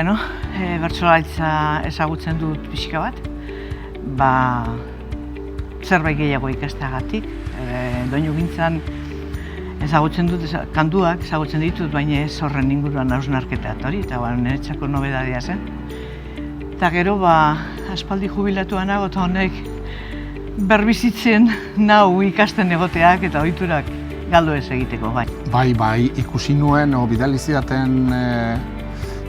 Bueno, bertsolaritza ezagutzen dut pixka bat, zerbait gehiago ikasteagatik. Doinugintzan ezagutzen dut kantuak, ezagutzen ditut, baina ez horren inguruan hausnarketa hori, eta niretzako nobedadea zen. Eta gero, aspaldi jubilatua nago, eta honek berbizitzen nau ikasten egoteak eta ohiturak galdu ez egiteko, bai. Bai, ikusi nuen, bidali zidaten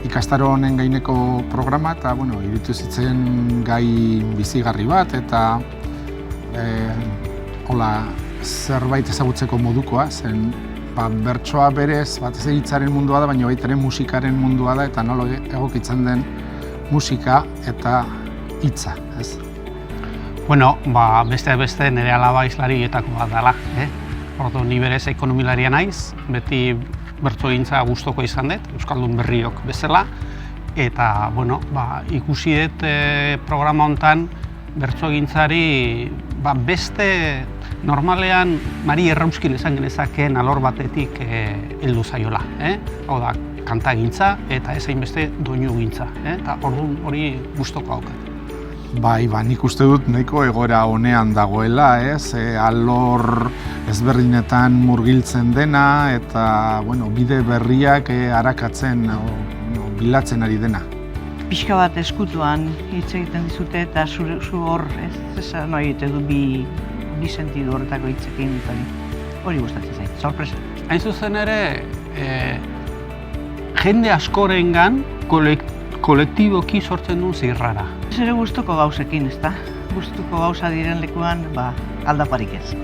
ikastaro honen gaineko programa, eta, iruditu zitzen gai bizigarri bat, eta zerbait ezagutzeko modukoa, zen bertsoa berez, batez hitzaren mundua da, baina baita ere musikaren mundua da, eta nola egokitzen den musika eta hitza, ez? Bueno, beste nire alaba hizlarietako bat dela. Ordu, ni berez ekonomilaria naiz, beti bertsogintza gustoko izan dut, Euskaldun berriok bezala, eta, ikusi dut programa honetan bertsogintzari beste normalean Mari Errauskin esan genezakeen alor batetik heldu zaiola. Hau da, kantagintza eta ezain beste doinugintza, eta orduan hori gustoko haukat. Bai, nik uste dut nahiko egoera honean dagoela, alor ezberdinetan murgiltzen dena eta bide berriak arakatzen, bilatzen ari dena. Pixka bat eskutuan hitz egiten dizute eta zu hor, ez nahi egiten du bi sentidu horretako hitzekin hori gustatzen zait, sorpresa. Hain zuzen ere, jende askorengan kolektiboki sortzen duen zirrara. Ez ere gustuko gauzekin, ezta? Gustuko gauza diren lekuan, aldaparik ez.